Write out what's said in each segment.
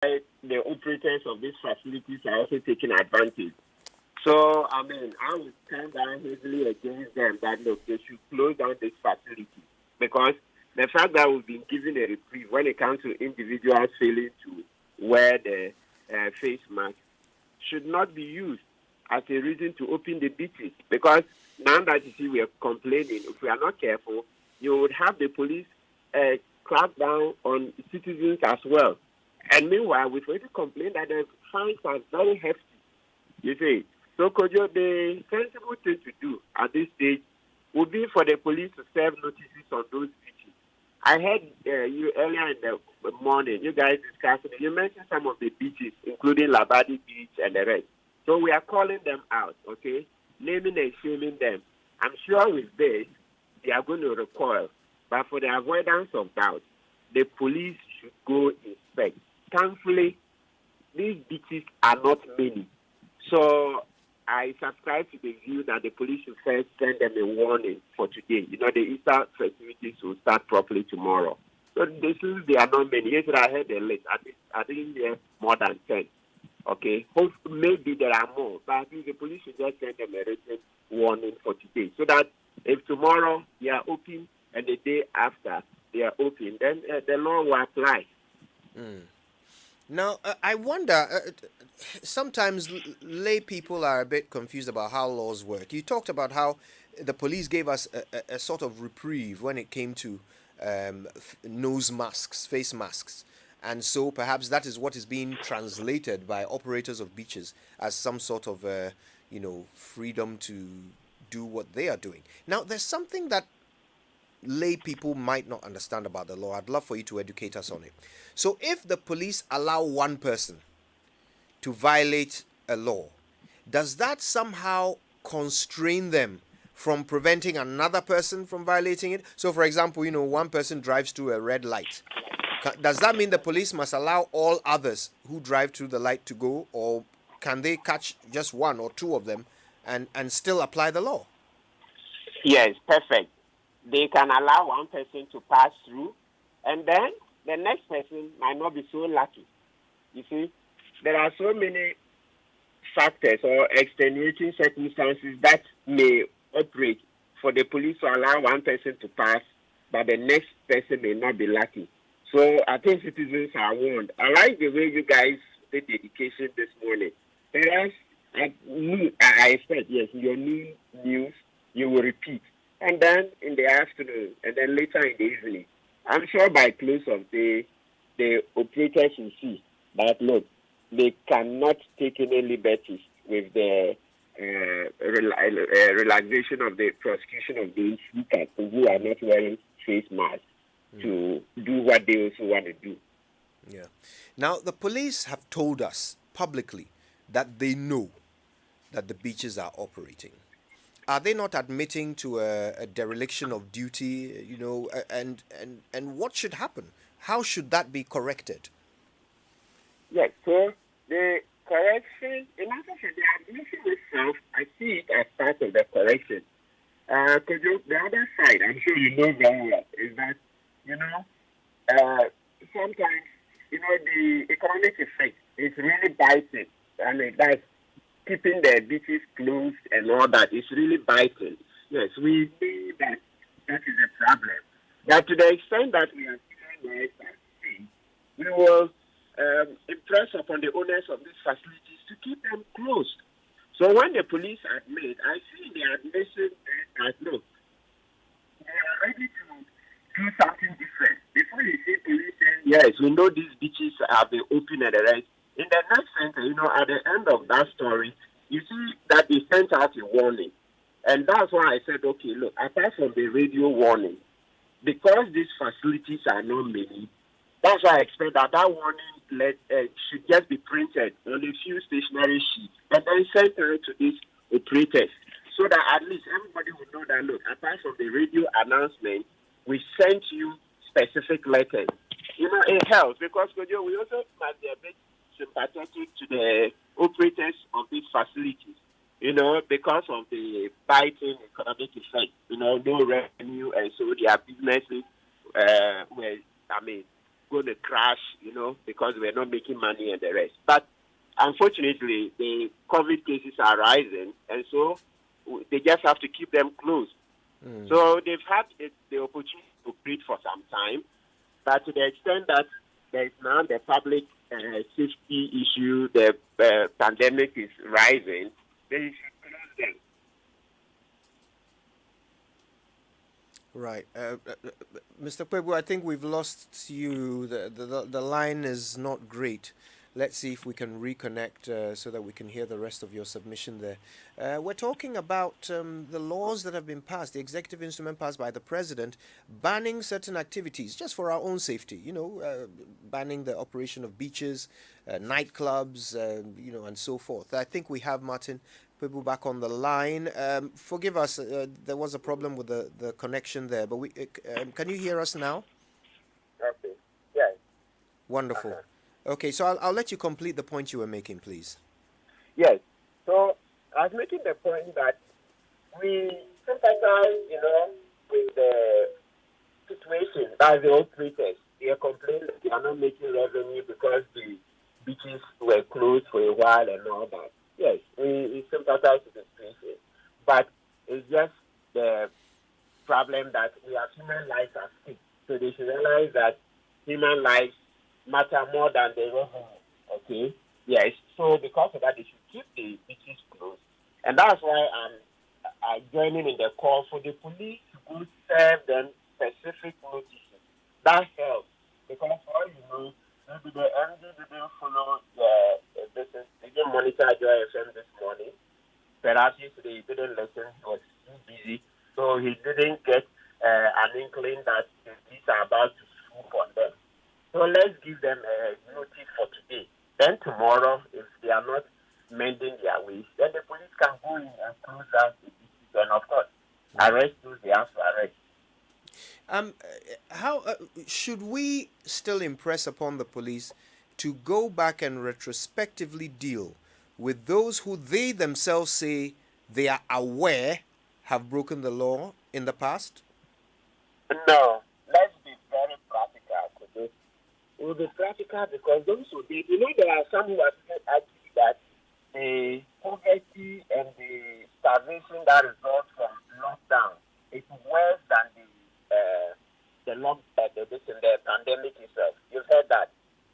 the operators of these facilities are also taking advantage. So, I would stand down heavily against them that, look, they should close down this facility because the fact that we've been given a reprieve when it comes to individuals failing to wear the face mask should not be used as a reason to open the beaches. Because now that you see we are complaining, if we are not careful, you would have the police crack down on citizens as well. And meanwhile, we've already complained that the fines are very hefty. You see, so Kojo, the sensible thing to do at this stage would be for the police to serve notices on those beaches. I heard you earlier in the morning, you guys discussing, you mentioned some of the beaches, including Labadi Beach and the rest. So we are calling them out, okay? Naming and shaming them. I'm sure with this, they are going to recoil. But for the avoidance of doubt, the police should go inspect. Thankfully, these beaches are not many. So I subscribe to the view that the police should first send them a warning for today. You know, the Easter festivities will start properly tomorrow. So since there are not many, yesterday I heard a list. I didn't hear more than 10. Okay? Maybe there are more, but I think the police should just send them a written warning for today. So that if tomorrow they are open and the day after they are open, then the law will apply. Mm. Now, I wonder, sometimes lay people are a bit confused about how laws work. You talked about how the police gave us a sort of reprieve when it came to nose masks, face masks. And so perhaps that is what is being translated by operators of beaches as some sort of, freedom to do what they are doing. Now, there's something that lay people might not understand about the law. I'd love for you to educate us on it. So, if the police allow one person to violate a law, does that somehow constrain them from preventing another person from violating it? So, for example, one person drives through a red light. Does that mean the police must allow all others who drive through the light to go, or can they catch just one or two of them and still apply the law? Yes, perfect. They can allow one person to pass through, and then the next person might not be so lucky. You see, there are so many factors or extenuating circumstances that may operate for the police to allow one person to pass, but the next person may not be lucky. So I think citizens are warned. I like the way you guys did the education this morning. Perhaps I expect, yes, your new news, you will repeat. And then in the afternoon, and then later in the evening. I'm sure by close of day, the operators will see that, look, they cannot take any liberties with the relaxation of the prosecution of those who are not wearing face masks to do what they also want to do. Yeah. Now, the police have told us publicly that they know that the beaches are operating. Are they not admitting to a dereliction of duty, and what should happen? How should that be corrected? Yes, so the correction, in answer to the admission itself, I see it as part of the correction. Because the other side, I'm sure you know very well, is that, sometimes, the economic effect is really biting. I mean, that's keeping the beaches closed and all that is really biting. Yes, we see that is a problem. But to the extent that we are doing right now, we will impress upon the owners of these facilities to keep them closed. So when the police admit, I see in the admission that, look, they are ready to do something different. Before you see police saying, yes, we know these beaches have been open and the rest, in the next sentence, at the end of that story, you see that they sent out a warning. And that's why I said, okay, look, apart from the radio warning, because these facilities are not many, that's why I expect that warning should just be printed on a few stationery sheets and then sent out to these operators so that at least everybody will know that, look, apart from the radio announcement, we sent you specific letters. It helps because we also must be a bit sympathetic to the operators of these facilities, because of the biting economic effect, no revenue, and so their businesses were, going to crash, because we're not making money and the rest. But unfortunately, the COVID cases are rising, and so they just have to keep them closed. So they've had the opportunity to breathe for some time, but to the extent that there is now the public safety issue, the pandemic is rising, they should close them. Right. Mr. Kwebu, I think we've lost you. The line is not great. Let's see if we can reconnect so that we can hear the rest of your submission there. We're talking about the laws that have been passed, the executive instrument passed by the president, banning certain activities just for our own safety, banning the operation of beaches, nightclubs, and so forth. I think we have Martin Kwebu back on the line. Forgive us, there was a problem with the connection there, but can you hear us now? Okay. Yes. Wonderful. Okay, so I'll let you complete the point you were making, please. Yes. So I was making the point that we sympathize, with the situation. That's the old pretext. They are complaining that they are not making revenue because the beaches were closed for a while and all that. Yes, we sympathize with the situation. But it's just the problem that we have human lives at stake. So they should realize that human lives matter more than the revenue. Okay? Yes. So because of that, they should keep the beaches closed. And that's why I'm joining in the call for the police to go serve them specific notices. That helps. Because for all you know, maybe the MD didn't follow the business. They didn't monitor Joy FM this morning. Perhaps yesterday he didn't listen. He was too busy. So he didn't get an inkling that the police are about to swoop on them. So let's give them a notice for today. Then tomorrow, if they are not mending their ways, then the police can go in and close down the beaches and, of course, arrest those they have to arrest. How should we still impress upon the police to go back and retrospectively deal with those who they themselves say they are aware have broken the law in the past? No. Let's be very practical today. It will be practical because those who did, there are some who have argued that the poverty and the starvation that results from lockdown is worse than the pandemic itself. You've heard that.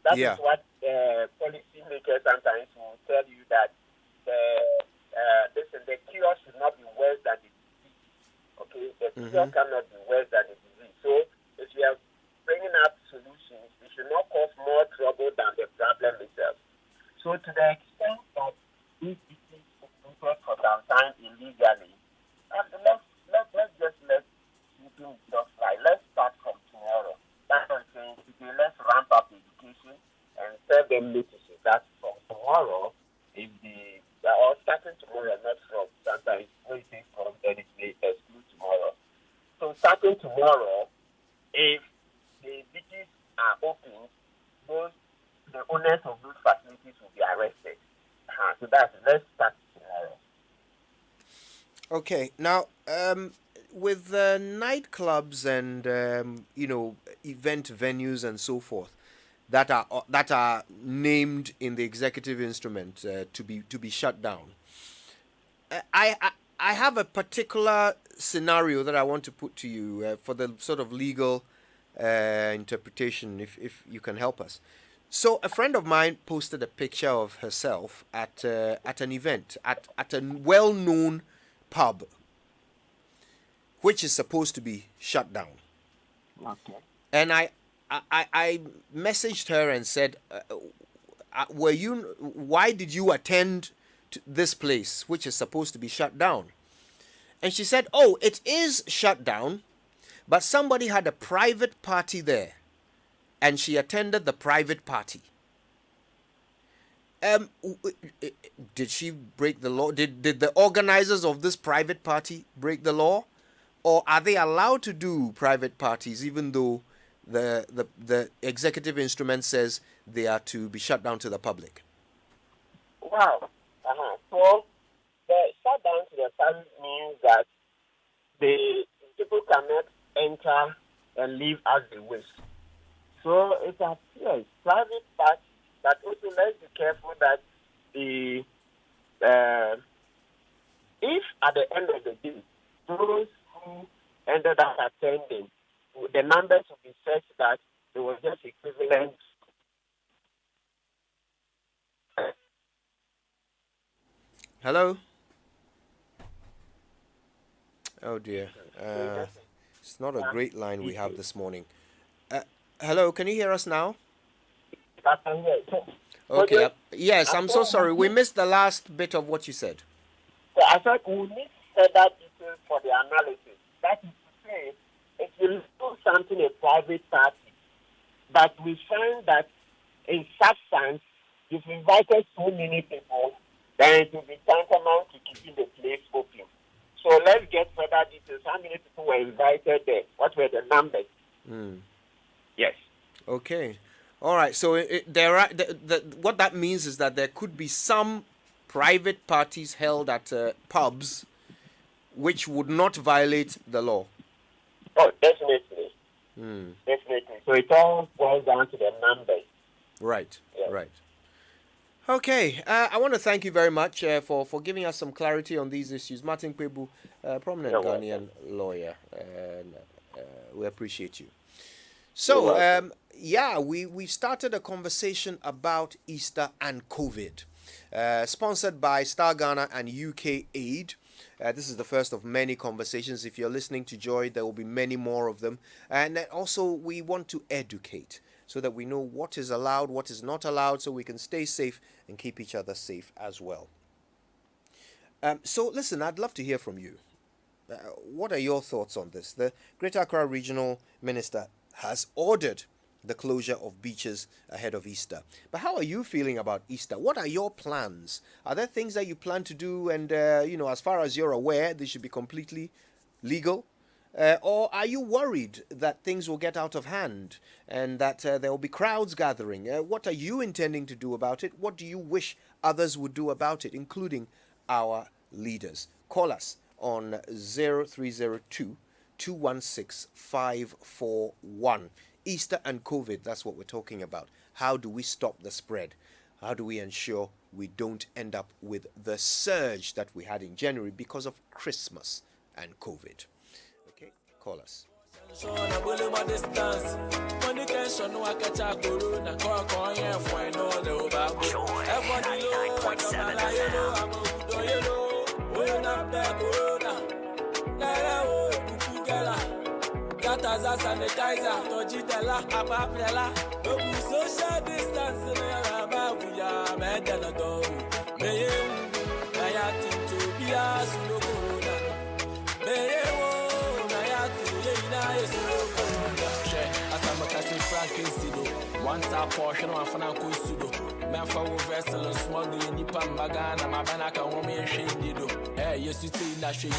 That is what policymakers sometimes will tell you, that the cure should not be worse than the disease. Okay, the cure cannot be worse than the disease. So if you are bringing up solutions, it should not cause more trouble than the problem itself. So to the extent that these diseases are for some time illegally, let's just let people just like, let's start from tomorrow. That's what I'm saying. Let's ramp up education and serve them notices. That's from tomorrow. If or starting tomorrow, not from sometimes when you think from, then it may exclude tomorrow. So starting tomorrow, if the beaches are open, the owners of those facilities will be arrested. So let's start tomorrow. Okay, now with nightclubs and event venues and so forth that are named in the executive instrument to be shut down, I have a particular scenario that I want to put to you for the sort of legal interpretation, if you can help us. So a friend of mine posted a picture of herself at an event at a well-known pub, which is supposed to be shut down. Okay. And I messaged her and said, why did you attend to this place, which is supposed to be shut down? And she said, oh, it is shut down, but somebody had a private party there, and she attended the private party. Did she break the law? Did the organizers of this private party break the law? Or are they allowed to do private parties even though the executive instrument says they are to be shut down to the public? Wow. So the shutdown to the public means that the people cannot enter and leave as they wish. So it appears private party, but also let's be careful that the if at the end of the day, those who ended up attending, the numbers will be such that it was just equivalent. Hello? Oh dear. It's not a great line we have this morning. Hello, can you hear us now? Okay. Yes, I'm so sorry. We missed the last bit of what you said. So I said we need further details for the analysis. That is to say, if you do something a private party, but we find that in substance, you've invited so many people, then it will be tantamount to keeping the place open. So let's get further details. How many people were invited there? What were the numbers? Yes. Okay. All right. So there are what that means is that there could be some private parties held at pubs which would not violate the law. Oh, definitely. Definitely. So it all boils down to the numbers. Right. Yes. Right. Okay, I want to thank you very much for giving us some clarity on these issues. Martin Kwebu, prominent Ghanaian lawyer, and we appreciate you. So, we started a conversation about Easter and COVID, sponsored by Star Ghana and UK Aid. This is the first of many conversations. If you're listening to Joy, there will be many more of them. And also, we want to educate so that we know what is allowed, what is not allowed, so we can stay safe and keep each other safe as well. So listen, I'd love to hear from you. What are your thoughts on this? The Greater Accra Regional Minister has ordered the closure of beaches ahead of Easter. But how are you feeling about Easter? What are your plans? Are there things that you plan to do and, as far as you're aware, they should be completely legal? Or are you worried that things will get out of hand and that there will be crowds gathering? What are you intending to do about it? What do you wish others would do about it, including our leaders? Call us on 0302 216 541. Easter and COVID, that's what we're talking about. How do we stop the spread? How do we ensure we don't end up with the surge that we had in January because of Christmas and COVID? Call us. Gataza sanitizer, tojidela, ababela, obu social distance, ababuya, medelado, meye, mayati to bia sulo corona, meye. Once I portion of Fanako Sudo, Manfa vessel and small in Nippon Magana, Mabanaka, woman, and Shady. Eh, yes, you say Nasha, the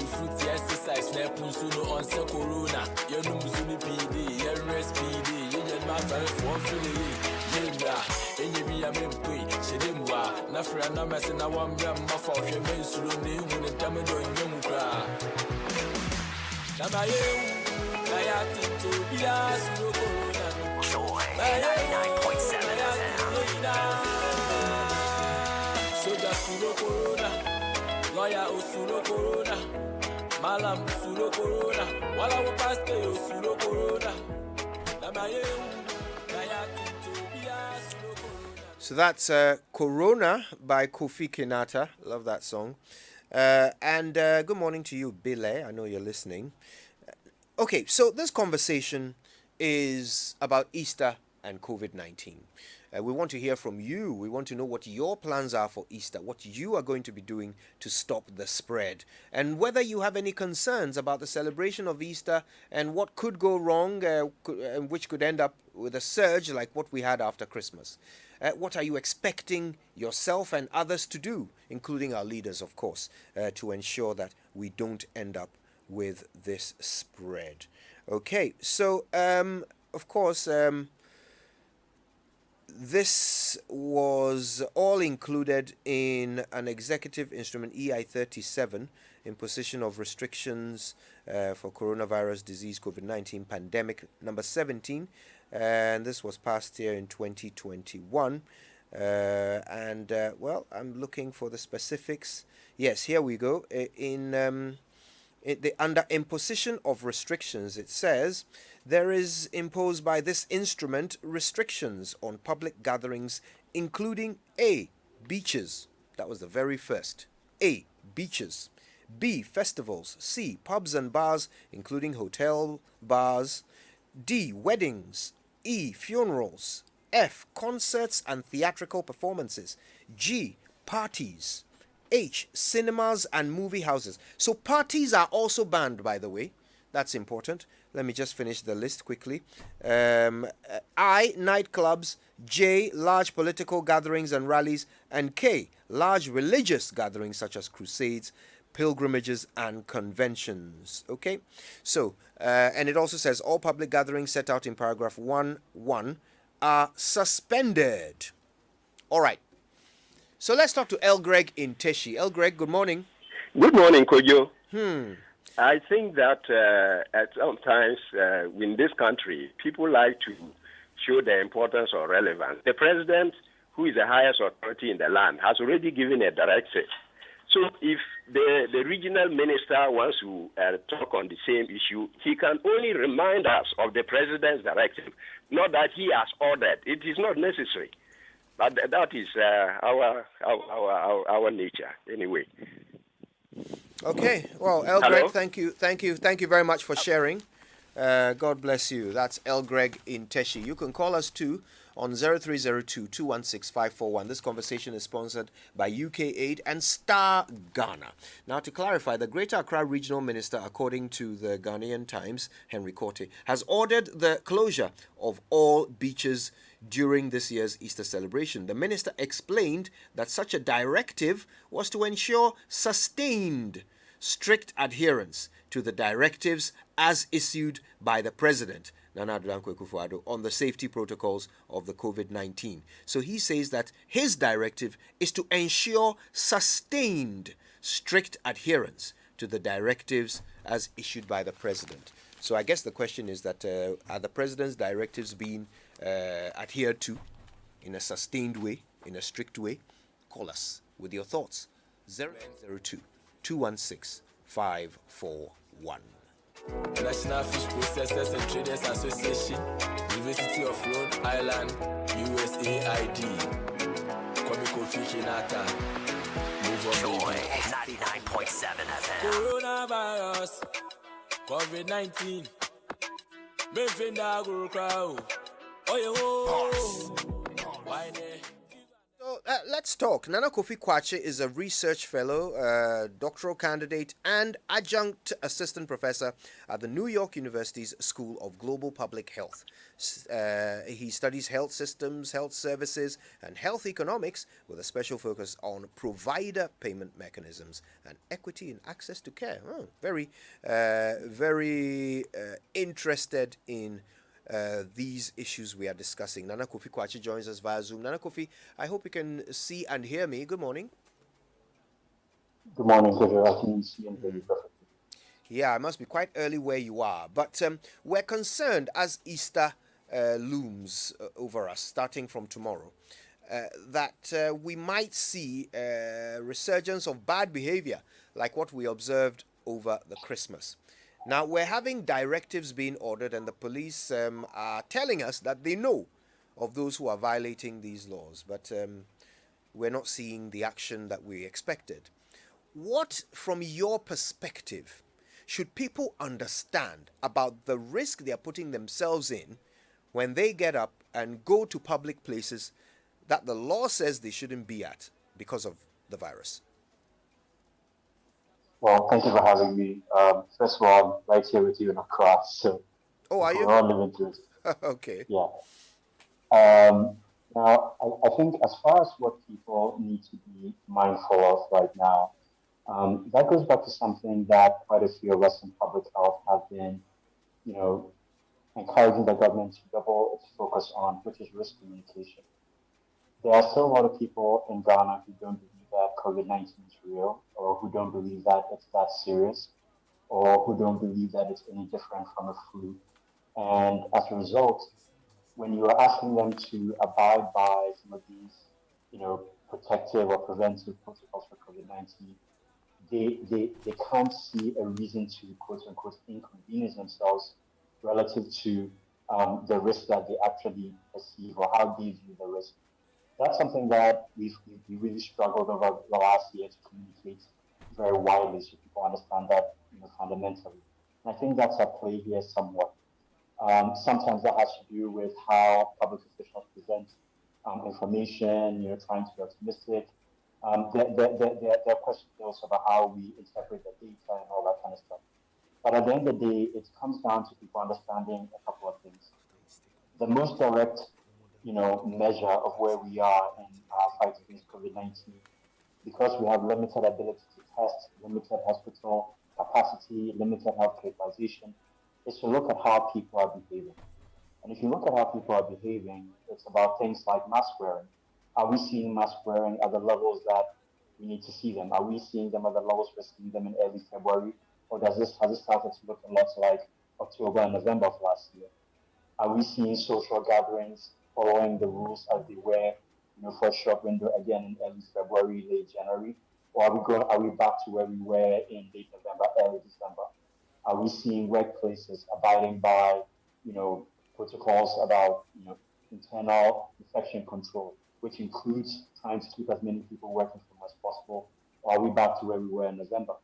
fruity exercise, Nepusuno on Secorona, Yanumuzuni PD, Yanres PD, Yan Matter for Philly, and you be a mempe, Shedimwa, Nafra, Namas, and I want them, my fault, your men, Suluni, when the Tamado and Yamuka. Joy 99.7 Soja Suro Corona, Lawyer Osuro Corona, Malam Suro Corona, Walla Pastor Osuro Corona. So that's Corona by Kofi Kinata. Love that song. And good morning to you, Bile. I know you're listening. Okay, so this conversation is about Easter and COVID-19. We want to hear from you. We want to know what your plans are for Easter, what you are going to be doing to stop the spread, and whether you have any concerns about the celebration of Easter and what could go wrong, which could end up with a surge like what we had after Christmas. What are you expecting yourself and others to do, including our leaders, of course, to ensure that we don't end up with this spread? Okay, so, of course, this was all included in an executive instrument EI 37, imposition of restrictions for coronavirus disease COVID-19 pandemic number 17, and this was passed here in 2021. Well, I'm looking for the specifics. Yes, here we go. Under imposition of restrictions, it says there is imposed by this instrument restrictions on public gatherings, including A, beaches. That was the very first. A, beaches. B, festivals. C, pubs and bars, including hotel bars. D, weddings. E, funerals. F, concerts and theatrical performances. G, parties. H, cinemas and movie houses. So parties are also banned, by the way. That's important. Let me just finish the list quickly. I, nightclubs. J, large political gatherings and rallies. And K, large religious gatherings such as crusades, pilgrimages, and conventions. Okay? So, and it also says all public gatherings set out in paragraph 1.1 are suspended. All right. So let's talk to El Greg in Teshi. El Greg, good morning. Good morning, Kojo. I think that at sometimes in this country, people like to show the importance or relevance. The president, who is the highest authority in the land, has already given a directive. So if the regional minister wants to talk on the same issue, he can only remind us of the president's directive, not that he has ordered. It is not necessary. But that is our nature, anyway. Okay. Well, El Greg, thank you very much for sharing. God bless you. That's El Greg in Teshi. You can call us too on 0302-216-541. This conversation is sponsored by UK Aid and Star Ghana. Now, to clarify, the Greater Accra Regional Minister, according to the Ghanaian Times, Henry Korte, has ordered the closure of all beaches during this year's Easter celebration. The minister explained that such a directive was to ensure sustained, strict adherence to the directives as issued by the president, Nana Addo Dankwa Akufo-Addo, on the safety protocols of the COVID-19. So he says that his directive is to ensure sustained, strict adherence to the directives as issued by the president. So I guess the question is that are the president's directives being adhered to in a sustained way, in a strict way? Call us with your thoughts. 002-216-541. National Fish Processors and Traders Association, University of Rhode Island, USAID, Comico Fikinata, Move on Joy 99.7 FM. Coronavirus, COVID-19, Benfinda crowd. So let's talk. Nana Kofi Kwache is a research fellow, doctoral candidate, and adjunct assistant professor at the New York University's School of Global Public Health. He studies health systems, health services, and health economics with a special focus on provider payment mechanisms and equity in access to care. Oh, very interested in these issues we are discussing. Nana Kofi Kwache joins us via Zoom. Nana Kofi, I hope you can see and hear me. Good morning. Good morning, Pedro. I can see and hear you perfectly. Yeah, it must be quite early where you are. But we're concerned as Easter looms over us, starting from tomorrow, that we might see a resurgence of bad behavior like what we observed over the Christmas. Now, we're having directives being ordered, and the police are telling us that they know of those who are violating these laws, but we're not seeing the action that we expected. What, from your perspective, should people understand about the risk they are putting themselves in when they get up and go to public places that the law says they shouldn't be at because of the virus? Well, thank you for having me. First of all, I'm right here with you in Accra, so are you? we're all living through it. Okay. Yeah. Now, I think as far as what people need to be mindful of right now, that goes back to something that quite a few of us in public health have been, encouraging the government to double its focus on, which is risk communication. There are still a lot of people in Ghana who don't believe that COVID-19 is real, or who don't believe that it's that serious, or who don't believe that it's any different from the flu. And as a result, when you are asking them to abide by some of these, protective or preventive protocols for COVID-19, they can't see a reason to quote unquote inconvenience themselves relative to the risk that they actually perceive or how they view the risk. That's something that we really struggled over the last year to communicate very widely so people understand that fundamentally. And I think that's at play here somewhat. Sometimes that has to do with how public officials present information, trying to be optimistic. There are questions also about how we interpret the data and all that kind of stuff. But at the end of the day, it comes down to people understanding a couple of things. The most direct, measure of where we are in our fight against COVID-19, because we have limited ability to test, limited hospital capacity, limited healthcare utilization, is to look at how people are behaving. And if you look at how people are behaving, it's about things like mask wearing. Are we seeing mask wearing at the levels that we need to see them? Are we seeing them at the levels we're seeing them in early February? Or has it started to look a lot like October and November of last year? Are we seeing social gatherings following the rules as they were, for a short window again in early February, late January? Or are we back to where we were in late November, early December? Are we seeing workplaces abiding by, protocols about, internal infection control, which includes trying to keep as many people working from home as possible? Or are we back to where we were in November?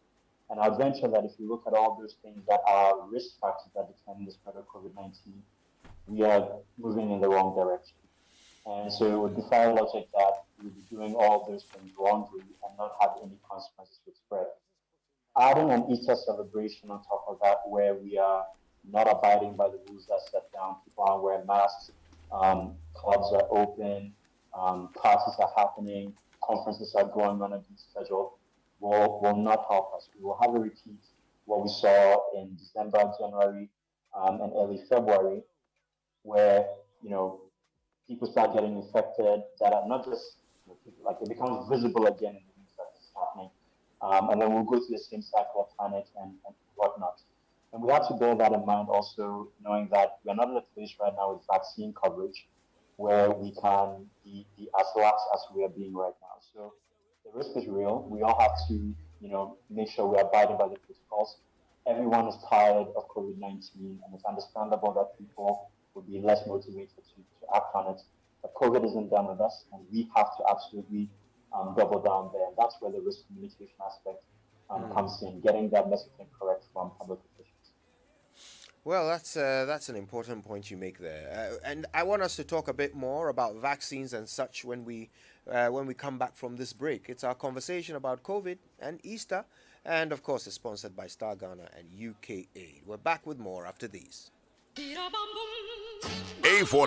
And I'd venture that if you look at all those things that are risk factors that determine the spread of COVID-19, we are moving in the wrong direction. And so it would defy logic that we'll be doing all those things wrongly and not have any consequences with spread. Adding an Easter celebration on top of that, where we are not abiding by the rules that set down, people aren't wearing masks, clubs are open, parties are happening, conferences are going on a schedule, will not help us. We will have a repeat what we saw in December, January, and early February, where people start getting infected that are not just like it becomes visible again in the news that it's happening, and then we'll go through the same cycle of panic and whatnot. And we have to bear that in mind also, knowing that we're not in a place right now with vaccine coverage where we can be as lax as we are being right now. So the risk is real. We all have to, make sure we're abiding by the protocols. Everyone is tired of COVID-19, and it's understandable that people would be less motivated to act on it. But COVID isn't done with us, and we have to absolutely double down there. And that's where the risk communication aspect comes in, getting that messaging correct from public officials. Well, that's an important point you make there, and I want us to talk a bit more about vaccines and such when we come back from this break. It's our conversation about COVID and Easter, and of course, it's sponsored by Star Ghana and UK Aid. We're back with more after these. A14